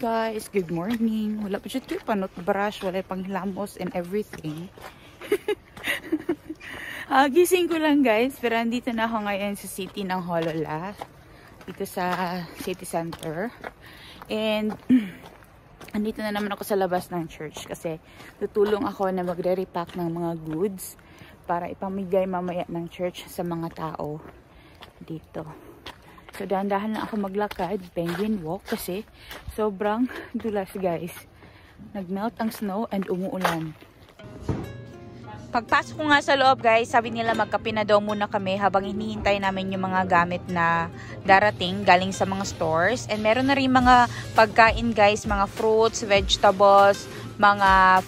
guys, good morning. Wala pa siya kayo panot brush, wala pang hilamos and everything. Gising ko lang guys, pero andito na ako ngayon sa city ng Holola, dito sa city center. And andito na naman ako sa labas ng church kasi tutulong ako na magre-repack ng mga goods para ipamigay mamaya ng church sa mga tao dito. So dahan-dahan lang ako maglakad, penguin walk kasi sobrang dulas guys. Nagmelt ang snow and umuulan. Pagpasok ko nga sa loob guys, sabi nila magkape na daw muna kami habang hinihintay namin yung mga gamit na darating galing sa mga stores. And meron na rin mga pagkain guys, mga fruits, vegetables, mga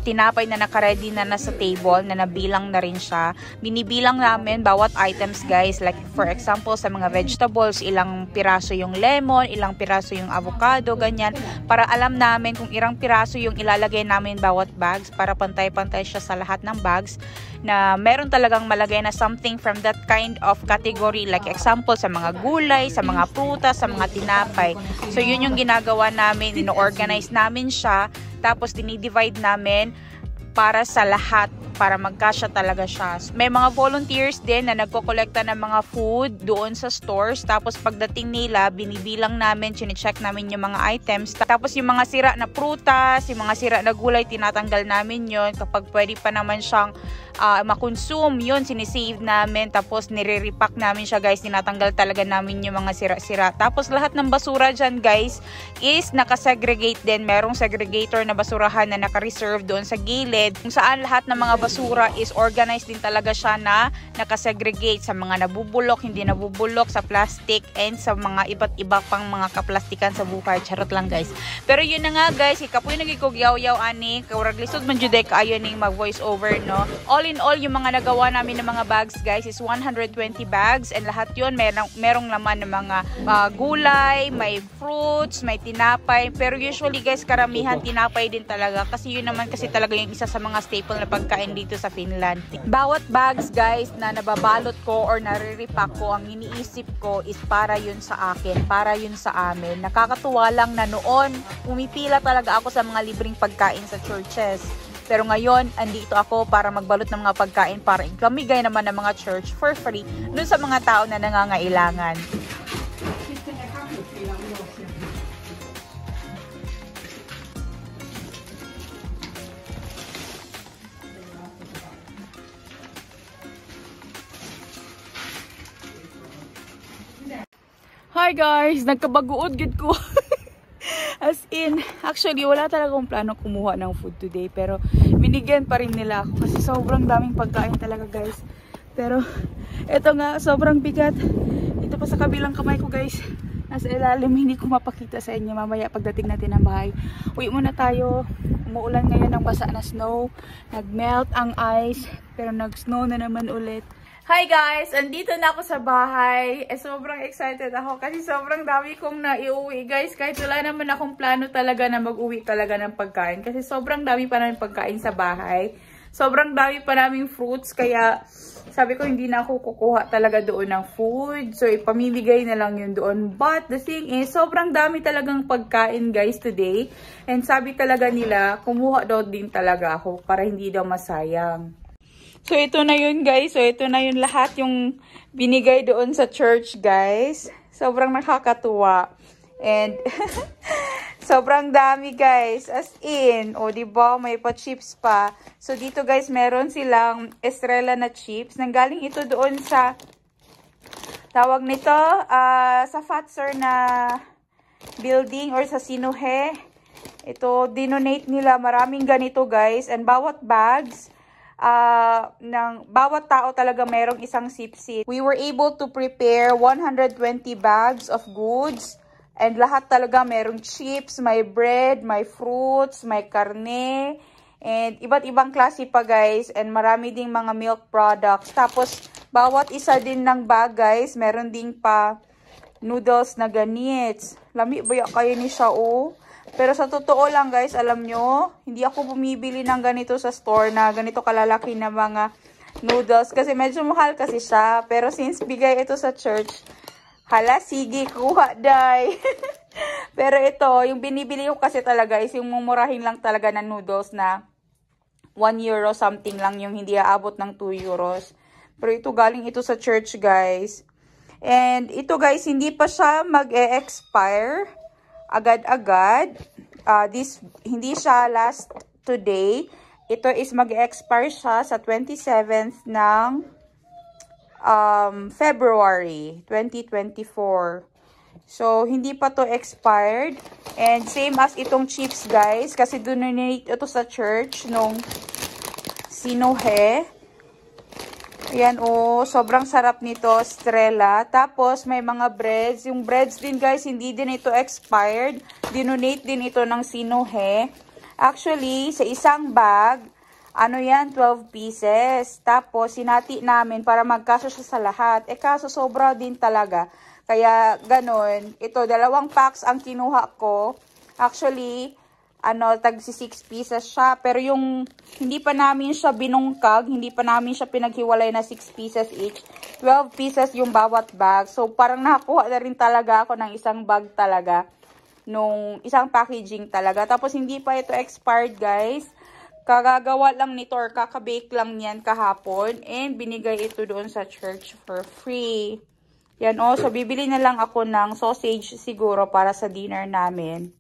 tinapay na nakaready na nasa table na nabilang na rin siya. Binibilang namin bawat items guys, like for example sa mga vegetables, ilang piraso yung lemon, ilang piraso yung avocado, ganyan, para alam namin kung ilang piraso yung ilalagay namin bawat bags para pantay-pantay siya sa lahat ng bags, na meron talagang malagay na something from that kind of category, like example sa mga gulay, sa mga prutas, sa mga tinapay. So yun yung ginagawa namin, ino-organize namin siya, tapos dinidivide namin para sa lahat, para magkasya talaga siya. May mga volunteers din na nagko-kolekta ng mga food doon sa stores. Tapos pagdating nila, binibilang namin, chine-check namin yung mga items. Tapos yung mga sira na prutas, yung mga sira na gulay, tinatanggal namin yon. Kapag pwede pa naman siyang makonsume, yun, sinisave namin. Tapos nire-repack namin siya guys. Tinatanggal talaga namin yung mga sira-sira. Tapos lahat ng basura dyan guys is nakasegregate din. Merong segregator na basurahan na naka-reserve doon sa gilid, kung saan lahat ng mga basura is organized din talaga siya na nakasegregate sa mga nabubulok, hindi nabubulok, sa plastic, and sa mga iba't iba pang mga kaplastikan sa buhay. Charot lang guys. Pero yun na nga guys, ikapoy nagikugyaw-yaw ani, kawrag lisod man juday kaayo ning mag-voice over, no? All in all, yung mga nagawa namin ng mga bags guys is 120 bags, and lahat yun merong laman ng mga gulay, may fruits, may tinapay. Pero usually guys, karamihan tinapay din talaga kasi yun naman kasi talaga yung isa sa mga staple na pagkain dito sa Finland. Bawat bags guys na nababalot ko or nare-repack ko, ang iniisip ko is para yun sa akin, para yun sa amin. Nakakatuwa lang na noon pumipila talaga ako sa mga libreng pagkain sa churches. Pero ngayon, andito ako para magbalot ng mga pagkain para ikamigay naman ng mga church for free dun sa mga tao na nangangailangan. Hi guys! Nagkabaguod gid ko. As in, actually, wala talaga akong plano kumuha ng food today. Pero, binigyan pa rin nila ako kasi sobrang daming pagkain talaga guys. Pero, eto nga, sobrang bigat. Ito pa sa kabilang kamay ko guys. Nasa ilalim, hindi ko mapakita sa inyo mamaya pagdating natin ng bahay. Uwi muna tayo. Umuulan ngayon ng basa na snow. Nagmelt ang ice. Pero nag-snow na naman ulit. Hi guys! Andito na ako sa bahay. Sobrang excited ako kasi sobrang dami kong naiuwi guys. Kahit wala naman akong plano talaga na mag-uwi talaga ng pagkain. Kasi sobrang dami pa namin pagkain sa bahay. Sobrang dami pa naming fruits. Kaya sabi ko hindi na ako kukuha talaga doon ng food. So ipamimigay na lang yun doon. But the thing is, sobrang dami talagang pagkain guys today. And sabi talaga nila, kumuha daw din talaga ako para hindi daw masayang. So, ito na yun guys. So, ito na yun lahat yung binigay doon sa church guys. Sobrang nakakatuwa. And, sobrang dami guys. As in, o diba, may pa-chips pa. So, dito guys, meron silang Estrella na chips. Nanggaling ito doon sa, tawag nito, sa Fatser na building or sa Sinuhe. Ito, dinonate nila. Maraming ganito guys. And bawat bags, ng bawat tao talaga merong isang sip-sip. We were able to prepare 120 bags of goods, and lahat talaga merong chips, may bread, may fruits, may karne, and iba't ibang klase pa guys, and marami ding mga milk products. Tapos bawat isa din ng bag guys, meron ding pa noodles na ganits. Lami ba kayo ni siya oh? Pero sa totoo lang guys, alam nyo, hindi ako bumibili ng ganito sa store na ganito kalalaki na mga noodles. Kasi medyo mahal kasi siya. Pero since bigay ito sa church, hala, sige, kuha day. Pero ito, yung binibili ko kasi talaga is yung mumurahin lang talaga na noodles na 1 euro something lang, yung hindi aabot ng 2 euros. Pero ito galing ito sa church, guys. And ito, guys, hindi pa siya mag-e-expire agad-agad. Hindi siya last today. Ito is mag-e-expire siya sa 27th ng February 2024. So, hindi pa to expired. And same as itong chips, guys. Kasi donate ito sa church nung Sinohe. Ayan, oh. Sobrang sarap nito. Estrella. Tapos, may mga breads. Yung breads din, guys, hindi din ito expired. Dinonate din ito ng Sinohe. Actually, sa isang bag, ano yan, 12 pieces. Tapos, sinati namin para magkasya siya sa lahat. Kaso, sobra din talaga. Kaya, ganun. Ito, 2 packs ang kinuha ko. Actually, tag 6 pieces siya. Pero yung, hindi pa namin siya binungkag, hindi pa namin siya pinaghiwalay na 6 pieces each. 12 pieces yung bawat bag. So, parang nakakuha na rin talaga ako ng isang bag talaga. Nung isang packaging talaga. Tapos, hindi pa ito expired, guys. Kagagawa lang nito or kakabake lang yan kahapon. And, binigay ito doon sa church for free. Yan o. So, bibili na lang ako ng sausage siguro para sa dinner namin.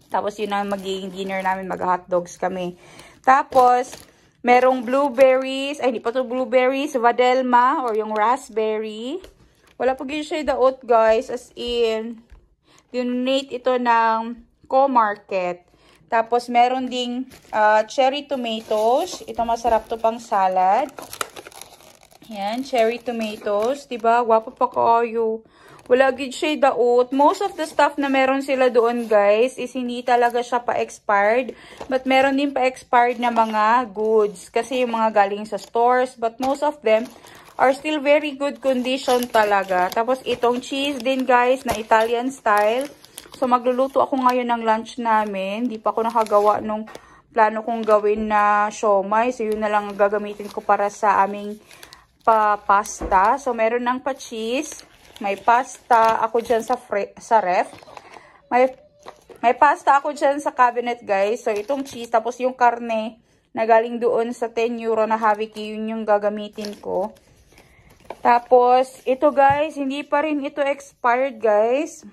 Tapos, yun ang magiging dinner namin. Mag-hotdogs kami. Tapos, merong blueberries. Ay, hindi pa to blueberries. Vadelma or yung raspberry. Wala pa gina siya daot, guys. As in, dinonate ito ng Co-Market. Tapos, meron ding cherry tomatoes. Ito masarap to pang salad. Yan, cherry tomatoes. Diba? Wapo pa kayo. Wala gid siya daot. Most of the stuff na meron sila doon, guys, is hindi talaga siya pa-expired. But meron din pa-expired na mga goods. Kasi yung mga galing sa stores. But most of them are still very good condition talaga. Tapos itong cheese din, guys, na Italian style. So magluluto ako ngayon ng lunch namin. Di pa ako nakagawa nung plano kong gawin na siomai. So yun na lang gagamitin ko para sa aming pasta. So meron ng pa-cheese. May pasta ako dyan sa ref. May pasta ako dyan sa cabinet, guys. So itong cheese. Tapos yung karne na galing doon sa 10 euro na Haviki. Yun yung gagamitin ko. Tapos ito, guys. Hindi pa rin ito expired, guys.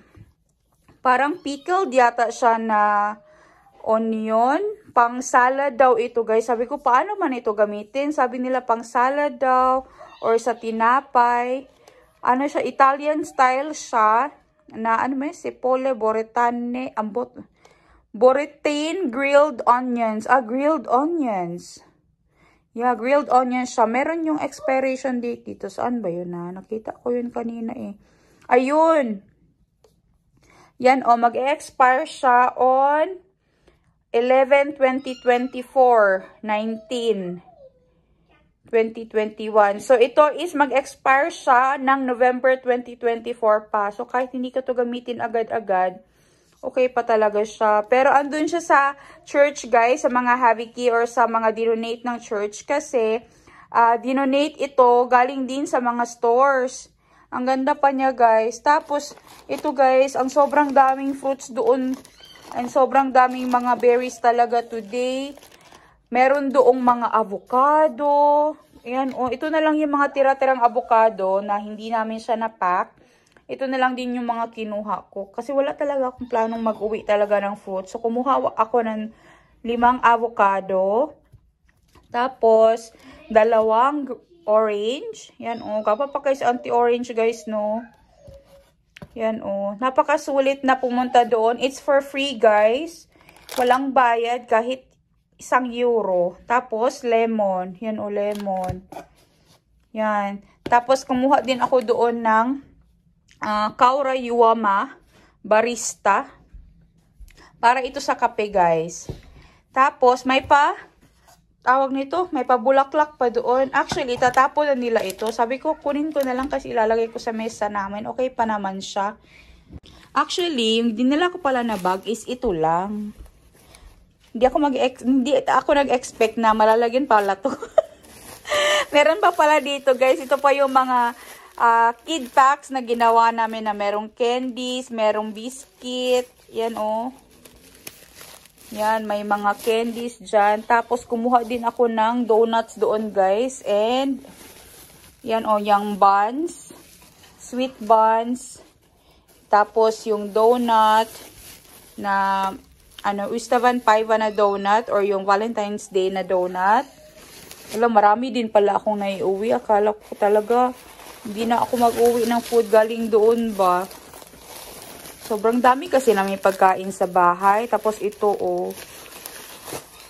Parang pickled yata siya na onion. Pang salad daw ito, guys. Sabi ko, paano man ito gamitin? Sabi nila, pang salad daw. Or sa tinapay. Ano siya, Italian style siya. Na ano may, sipole, boretane, ambot. Boretane grilled onions. Grilled onions. Yeah, grilled onions siya. Meron yung expiration date dito. Saan ba yun na? Nakita ko yun kanina eh. Ayun. Yan o, mag-expire siya on 11/20/24, 19/2021. So, ito is mag-expire siya ng November 2024 pa. So, kahit hindi ka to gamitin agad-agad, okay pa talaga siya. Pero, andun siya sa church, guys, sa mga Haviki or sa mga dinonate ng church. Kasi, dinonate ito galing din sa mga stores. Ang ganda pa niya, guys. Tapos, ito, guys, ang sobrang daming fruits doon. And sobrang daming mga berries talaga today. Meron doong mga avocado. Ayan, oh, ito na lang yung mga tira-tirang avocado na hindi namin siya na-pack. Ito na lang din yung mga kinuha ko. Kasi wala talaga akong planong mag-uwi talaga ng fruit. So, kumuha ako ng 5 avocado. Tapos, 2 orange. Yan, oh. Kapapakay sa anti-orange, guys, no? Yan, oh. Napakasulit na pumunta doon. It's for free, guys. Walang bayad kahit 1 euro. Tapos, lemon. Yan, oh, lemon. Yan. Tapos, kumuha din ako doon ng Kaura Yuama Barista. Para ito sa kape, guys. Tapos, may tawag nito, may pabulaklak pa doon. Actually, tatapon na nila ito. Sabi ko, kunin ko na lang kasi ilalagay ko sa mesa namin. Okay pa naman siya. Actually, yung dinala ko pala na bag is ito lang. Hindi ako nag-expect na malalagyan pala to. Meron pa pala dito, guys. Ito pa yung mga kid packs na ginawa namin na merong candies, merong biscuit. Yan oh. Yan, may mga candies dyan. Tapos kumuha din ako ng donuts doon guys. And yan oh, yung buns. Sweet buns. Tapos yung donut na Ustavan Paiva na donut or yung Valentine's Day na donut. Wala, marami din pala akong naiuwi. Akala ko talaga hindi na ako mag-uwi ng food galing doon ba. Sobrang dami kasi namin pagkain sa bahay. Tapos ito oh.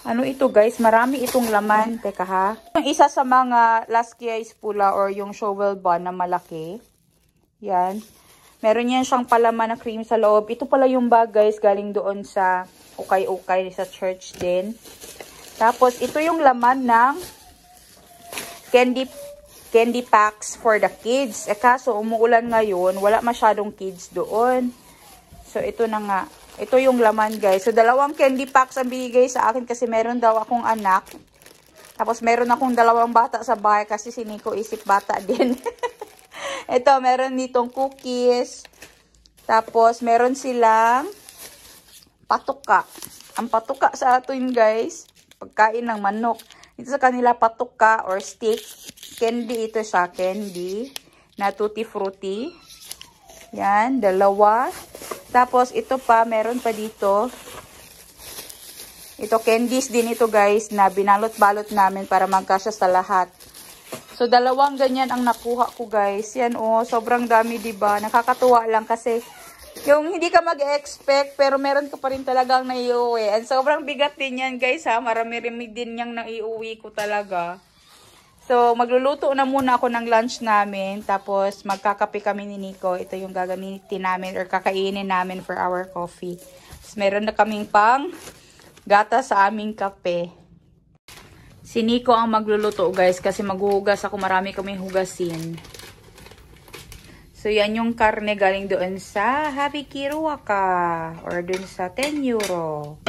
Ano ito guys? Marami itong laman. Teka ha. Yung isa sa mga Las Quiays pula or yung shovel bun na malaki. Yan. Meron yan siyang palaman na cream sa loob. Ito pala yung bag guys, galing doon sa ukay-ukay sa church din. Tapos ito yung laman ng candy packs for the kids. Kaso umuulan ngayon, wala masyadong kids doon. So ito na nga. Ito yung laman guys. So 2 candy packs ang bigay sa akin kasi meron daw akong anak. Tapos meron akong 2 bata sa bahay kasi si Nico isip bata din. Ito, meron ditong cookies. Tapos, meron silang patuka. Ang patuka sa atin, guys, pagkain ng manok. Ito sa kanila patuka or stick. Candy ito sa candy na tutti frutti. Yan, 2. Tapos, ito pa, meron pa dito. Ito, candies din ito, guys, na binalot-balot namin para magkasya sa lahat. So, 2 ganyan ang nakuha ko guys. Yan oh, sobrang dami diba? Nakakatuwa lang kasi yung hindi ka mag-expect pero meron ka pa rin talagang naiuwi. And sobrang bigat din yan guys ha. Marami-rami din yung naiuwi ko talaga. So, magluluto na muna ako ng lunch namin. Tapos, magkakape kami ni Nico. Ito yung gagamitin namin or kakainin namin for our coffee. Tapos, meron na kaming pang gata sa aming kape. Si Nico ang magluluto guys kasi maghuhugas ako, marami kaming hugasin. So yan yung karne galing doon sa Happy Kiruaka or doon sa 10 euro.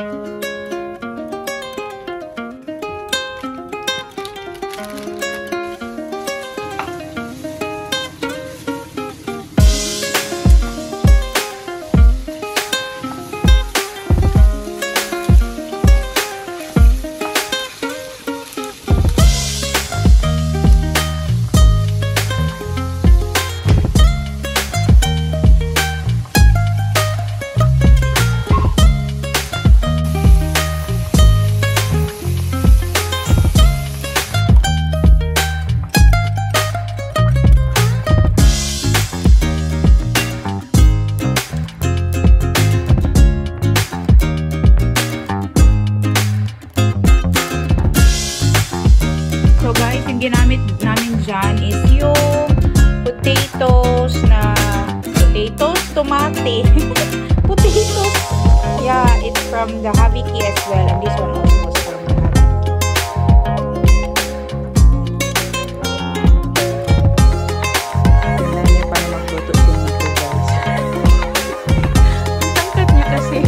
Ginamit namin dyan is yung potatoes, tomate. Potatoes. Yeah, it's from the Habiki as well. And this one also was from the Habiki. Tignan niya paano magluto si Nico guys. Ang tangkad niya kasi.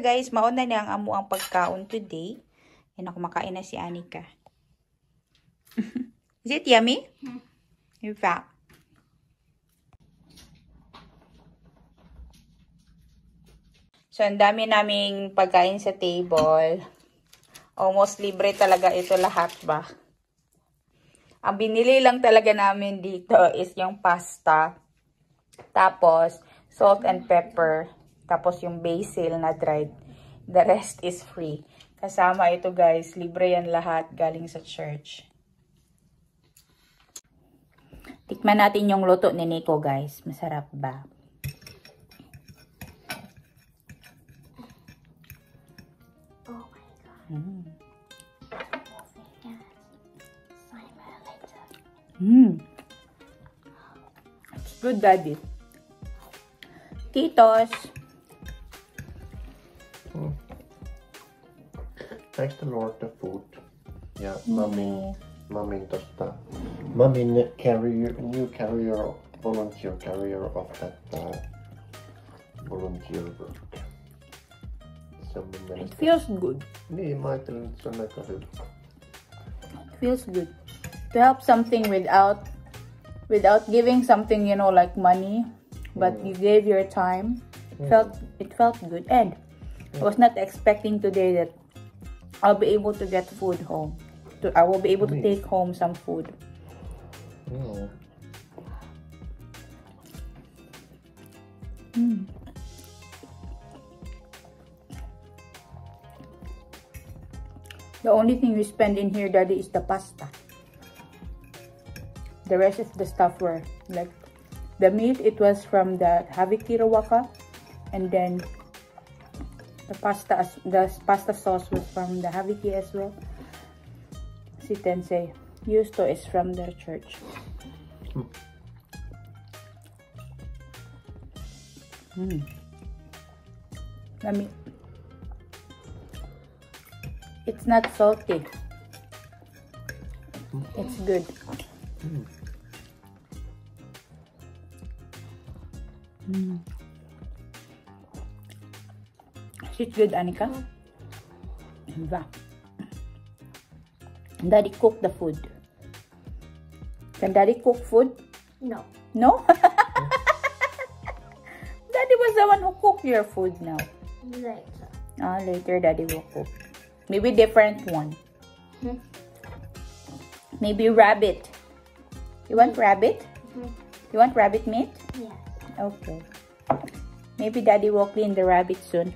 Guys, mauna na ang amo ang pagkaon today. Yan ako, makain na si Anika. Is it yummy? In fact. So, ang dami naming pagkain sa table. Almost libre talaga ito lahat ba? Ang binili lang talaga namin dito is yung pasta. Tapos, salt and pepper. Tapos yung basil na dried. The rest is free. Kasama ito guys. Libre yan lahat galing sa church. Tikman natin yung luto ni Nico guys. Masarap ba? Oh my God. It's good, Daddy. Kitos. Thanks the Lord the food. Ja, Mamin tosta. Mamin new carrier, volunteer carrier of that volunteer work. It feels good. Niin, mä ajattelin, että se on aika hyvä. It feels good. To help something without giving something, you know, like money, but you gave your time. It felt good. And I was not expecting today that I'll be able to get food home. I will be able to take home some food. The only thing we spend in here, Daddy, is the pasta. The rest is the stuff where, like, the meat, it was from the Haviki Rawaka, and then the pasta sauce was from the Haviki as well. Si Tensei Yusto is from their church. Yummy. It's not salty. It's good. It's good, Anika. Diba? Daddy cook the food. Can Daddy cook food? No. No? Daddy was the one who cooked your food now. Later. Later Daddy will cook. Maybe different one. Maybe rabbit. You want rabbit? You want rabbit meat? Yes. Okay. Maybe Daddy will clean the rabbit soon.